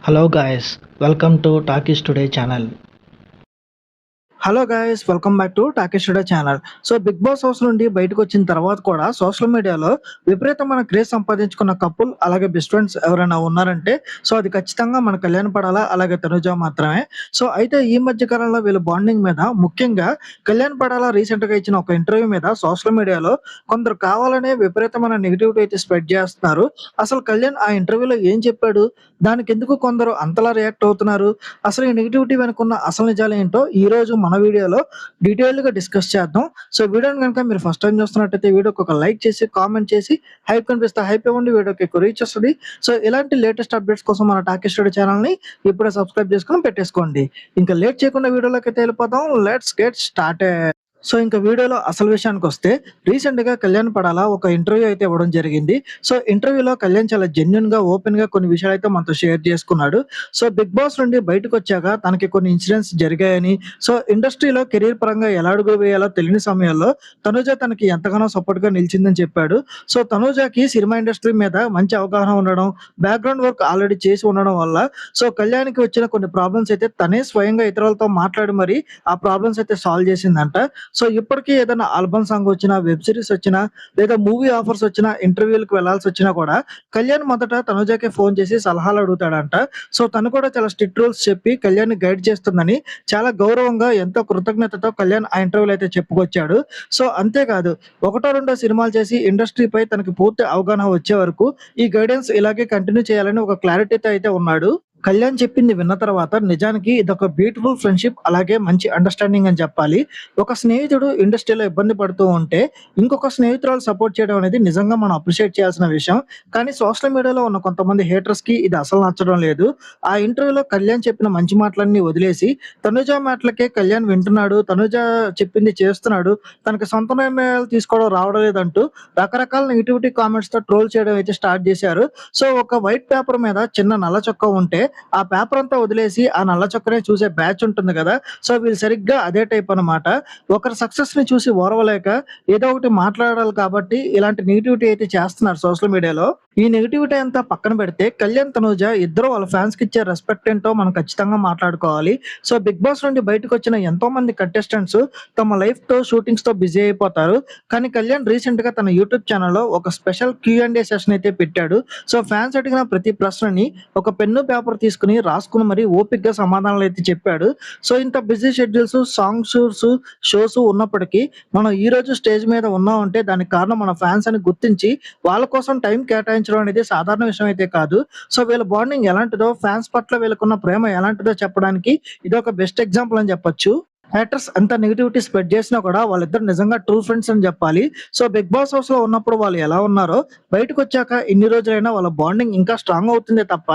Hello guys, welcome to Talkies Today channel. Hello guys, welcome back to Talkies Today channel. So Bigg Boss house నుండి బయటకు వచ్చిన తర్వాత కూడా social మీడియాలో విపరీతమైన క్రేజ్ సంపాదించుకున్న కపుల్ అలాగే బెస్ట్ ఫ్రెండ్స్ ఎవరైనా ఉన్నారంటే సో అది ఖచ్చితంగా మన కళ్యాణ్ పడాలా అలాగే తనుజ మాత్రమే. సో అయితే ఈ మధ్య కాలంలో వీళ్ళ బాండింగ్ మీద ముఖ్యంగా కళ్యాణ్ పడాలా రీసెంట్ గా ఇచ్చిన ఒక ఇంటర్వ్యూ మీద సోషల్ మీడియాలో కొందరు కావాలనే విపరీతమైన నెగిటివిటీ అయితే స్ప్రెడ్ చేస్తున్నారు. అసలు కళ్యాణ్ ఆ ఇంటర్వ్యూలో ఏం చెప్పాడు, దానికి ఎందుకు కొందరు అంతలా రియాక్ట్ అవుతున్నారు, అసలు ఈ నెగిటివిటీ వెనుకున్న అసలు నిజాలు ఏంటో ఈ రోజు మన వీడియోలో డీటెయిల్‌గా డిస్కస్ చేద్దాం. సో వీడియోని గనుక మీరు ఫస్ట్ టైమ్ చూస్తున్నట్టయితే వీడియోకి ఒక లైక్ చేసి, కామెంట్ చేసి, హైప్ కనిపిస్తే హైప్ ఇవ్వండి. వీడియోకి ఎక్కువ రీచ్ వస్తది. సో ఇలాంటి లేటెస్ట్ అప్డేట్స్ కోసం మన టాకీస్ టుడే ఛానెల్‌ని ఇప్పుడే సబ్స్క్రైబ్ చేసుకొని పెట్టేసుకోండి. ఇంకా లేట్ చేయకుండా వీడియోలోకైతే వెళ్ళిపోదాం. Let's get started. సో ఇంకా వీడియోలో అసలు విషయానికొస్తే రీసెంట్ గా కళ్యాణ్ పడాలా ఒక ఇంటర్వ్యూ అయితే ఇవ్వడం జరిగింది. సో ఇంటర్వ్యూలో కళ్యాణ్ చాలా జెన్యూన్ గా ఓపెన్ గా కొన్ని విషయాలు అయితే మనతో షేర్ చేసుకున్నాడు. సో బిగ్ బాస్ నుండి బయటకు వచ్చాక తనకి కొన్ని ఇన్సిడెంట్స్ జరిగాయని, సో ఇండస్ట్రీలో కెరీర్ పరంగా ఎలా అడుగు వేయాలో తెలియని సమయంలో తనుజ తనకి ఎంతగానో సపోర్ట్ గా నిలిచిందని చెప్పాడు. సో తనుజకి సినిమా ఇండస్ట్రీ మీద మంచి అవగాహన ఉండడం, బ్యాక్గ్రౌండ్ వర్క్ ఆల్రెడీ చేసి ఉండడం వల్ల సో కళ్యాణ్‌కి వచ్చిన కొన్ని ప్రాబ్లమ్స్ అయితే తనే స్వయంగా ఇతరులతో మాట్లాడి మరి ఆ ప్రాబ్లమ్స్ అయితే సాల్వ్ చేసిందంట. సో ఇప్పటికి ఏదైనా ఆల్బమ్ సాంగ్ వచ్చినా, వెబ్ సిరీస్ వచ్చినా, లేదా మూవీ ఆఫర్స్ వచ్చినా, ఇంటర్వ్యూలకు వెళ్లాల్సి వచ్చినా కూడా కళ్యాణ్ మొదట తనుజకే ఫోన్ చేసి సలహాలు అడుగుతాడంట. సో తను కూడా చాలా స్ట్రిక్ట్ రూల్స్ చెప్పి కళ్యాణ్‌ని గైడ్ చేస్తుందని చాలా గౌరవంగా ఎంతో కృతజ్ఞతతో కళ్యాణ్ ఆ ఇంటర్వ్యూలో అయితే చెప్పుకొచ్చాడు. సో అంతేకాదు, ఒకటో రెండో సినిమాలు చేసి ఇండస్ట్రీపై తనకి పూర్తి అవగాహన వచ్చే వరకు ఈ గైడెన్స్ ఇలాగే కంటిన్యూ చేయాలని ఒక క్లారిటీతో అయితే ఉన్నాడు. కళ్యాణ్ చెప్పింది విన్న తర్వాత నిజానికి ఇదొక బ్యూటిఫుల్ ఫ్రెండ్‌షిప్ అలాగే మంచి అండర్‌స్టాండింగ్ అని చెప్పాలి. ఒక స్నేహితుడు ఇండస్ట్రీలో ఇబ్బంది పడుతూ ఉంటే, ఇంకొక స్నేహితురాలు సపోర్ట్ చేయడం అనేది నిజంగా మనం అప్రిషియేట్ చేయాల్సిన విషయం. కానీ సోషల్ మీడియాలో ఉన్న కొంతమంది హేటర్స్‌కి ఇది అసలు నచ్చడం లేదు. ఆ ఇంటర్వ్యూలో కళ్యాణ్ చెప్పిన మంచి మాటలన్నీ వదిలేసి, తనుజ మాటలకే కళ్యాణ్ వింటున్నాడు, తనుజ చెప్పింది చేస్తున్నాడు, తనకి సొంత నిర్ణయాలు తీసుకోవడం రావడం లేదంటూ రకరకాల నెగటివిటీ కామెంట్స్‌తో ట్రోల్ చేయడం అయితే స్టార్ట్ చేశారు. సో ఒక వైట్ పేపర్ మీద చిన్న నల్ల చొక్కా ఉంటే ఆ పేపర్ అంతా వదిలేసి ఆ నల్ల చొక్కనే చూసే బ్యాచ్ ఉంటుంది కదా! సో వీళ్ళు సరిగ్గా అదే టైప్ అన్నమాట. ఒకరి సక్సెస్‌ని చూసి ఓర్వలేక ఏదో ఒకటి మాట్లాడాలి కాబట్టి ఇలాంటి నెగటివిటీ అయితే చేస్తున్నారు సోషల్ మీడియాలో. ఈ నెగటివిటీ అంతా పక్కన పెడితే కళ్యాణ్, తనూజ ఇద్దరు వాళ్ళ ఫ్యాన్స్‌కి ఇచ్చే రెస్పెక్ట్ ఏంటో మనం ఖచ్చితంగా మాట్లాడుకోవాలి. సో బిగ్ బాస్ నుండి బయటకొచ్చిన ఎంతో మంది కంటెస్టెంట్స్ తమ లైఫ్‌తో, షూటింగ్స్‌తో బిజీ అయిపోతారు. కానీ కళ్యాణ్ రీసెంట్‌గా తన యూట్యూబ్ ఛానెల్‌లో ఒక స్పెషల్ క్యూ&ఏ సెషన్ అయితే పెట్టాడు. సో ఫ్యాన్స్ అడిగిన ప్రతి ప్రశ్నని ఒక పెన్ను, పేపర్ తీసుకొని రాసుకొని మరి ఓపికగా సమాధానాలు అయితే చెప్పాడు. సో ఇంత బిజీ షెడ్యూల్స్, సాంగ్ షోస్ ఉన్నప్పటికీ మనం ఈ రోజు స్టేజ్ మీద ఉన్నామంటే దానికి కారణం మన ఫ్యాన్స్ అని గుర్తించి వాళ్ళ కోసం టైం కేటాయించడం అనేది సాధారణ విషయం అయితే కాదు. సో వీళ్ళ బాండింగ్ ఎలాంటిదో, ఫ్యాన్స్ పట్ల వీళ్ళకున్న ప్రేమ ఎలాంటిదో చెప్పడానికి ఇదొక బెస్ట్ ఎగ్జాంపుల్ అని చెప్పొచ్చు. హేటర్స్ ఎంత నెగటివిటీ స్ప్రెడ్ చేసినా కూడా వాళ్ళిద్దరు నిజంగా ట్రూ ఫ్రెండ్స్ అని చెప్పాలి. సో బిగ్ బాస్ హౌస్ లో ఉన్నప్పుడు వాళ్ళు ఎలా ఉన్నారో బయటకు వచ్చాక ఇన్ని రోజులైనా వాళ్ళ బాండింగ్ ఇంకా స్ట్రాంగ్ అవుతుందే తప్ప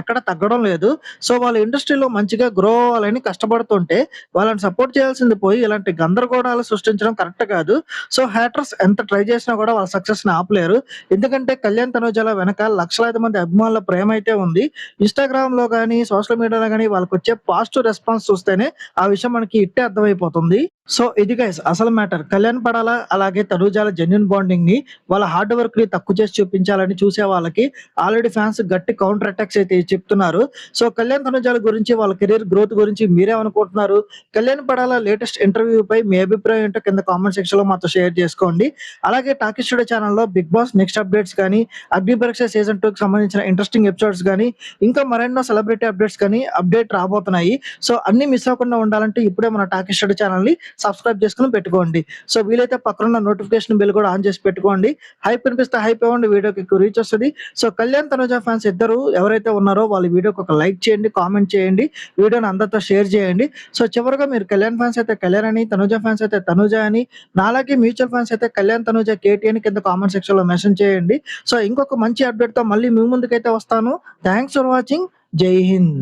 ఎక్కడ తగ్గడం లేదు. సో వాళ్ళ ఇండస్ట్రీలో మంచిగా గ్రో అవ్వాలని కష్టపడుతుంటే వాళ్ళని సపోర్ట్ చేయాల్సింది పోయి ఇలాంటి గందరగోళాలు సృష్టించడం కరెక్ట్ కాదు. సో హేటర్స్ ఎంత ట్రై చేసినా కూడా వాళ్ళ సక్సెస్ ని ఆపలేరు. ఎందుకంటే కళ్యాణ్, తనుజల వెనక లక్షలాది మంది అభిమానుల ప్రేమ అయితే ఉంది. ఇన్స్టాగ్రామ్ లో కానీ, సోషల్ మీడియాలో కానీ వాళ్ళకి వచ్చే పాజిటివ్ రెస్పాన్స్ చూస్తేనే ఆ విషయం మనకి ఇట్టే అర్థమైపోతుంది. సో ఇది గైస్ అసలు మ్యాటర్. కళ్యాణ్ పడాలా అలాగే తనూజాల జెన్యూన్ బాండింగ్ ని, వాళ్ళ హార్డ్ వర్క్ ని తక్కువ చేసి చూపించాలని చూసే వాళ్ళకి ఆల్రెడీ ఫ్యాన్స్ గట్టి కౌంటర్ అటాక్స్ అయితే చెప్తున్నారు. సో కళ్యాణ్, తనూజాల గురించి, వాళ్ళ కెరీర్ గ్రోత్ గురించి మీరేమనుకుంటున్నారు? కళ్యాణ్ పడాలా లేటెస్ట్ ఇంటర్వ్యూ పై మీ అభిప్రాయం ఏంటో కింద కామెంట్ సెక్షన్ లో మాతో షేర్ చేసుకోండి. అలాగే టాకీస్ టుడే ఛానల్లో బిగ్ బాస్ నెక్స్ట్ అప్డేట్స్ కానీ, అగ్ని పరీక్ష సీజన్ 2 కి సంబంధించిన ఇంట్రెస్టింగ్ ఎపిసోడ్స్ కానీ, ఇంకా మరెన్నో సెలబ్రిటీ అప్డేట్స్ కానీ అప్డేట్ రాబోతున్నాయి. సో అన్ని మిస్ అవ్వకుండా ఉండాలంటే ఇప్పుడే మన టాకీస్ టుడే ఛానల్ ని సబ్స్క్రైబ్ చేసుకొని పెట్టుకోండి. సో వీలైతే పక్కన నోటిఫికేషన్ బిల్ కూడా ఆన్ చేసి పెట్టుకోండి. హైప్ అనిపిస్తే హైప్ ఇవ్వండి, వీడియోకి ఎక్కువ రీచ్ వస్తుంది. సో కళ్యాణ్, తనుజ ఫ్యాన్స్ ఇద్దరు ఎవరైతే ఉన్నారో వాళ్ళ వీడియోకి ఒక లైక్ చేయండి, కామెంట్ చేయండి, వీడియోని అందరితో షేర్ చేయండి. సో చివరిగా మీరు కళ్యాణ్ ఫ్యాన్స్ అయితే కళ్యాణ్ అని, తనుజ ఫ్యాన్స్ అయితే తనుజ అని, నాలాగే మ్యూచువల్ ఫ్యాన్స్ అయితే కళ్యాణ్, తనుజ, కేటీ అని కింద కామెంట్ సెక్షన్ లో మెన్షన్ చేయండి. సో ఇంకొక మంచి అప్డేట్ తో మళ్ళీ మీ ముందుకైతే వస్తాను. Thanks for watching. జై హింద్.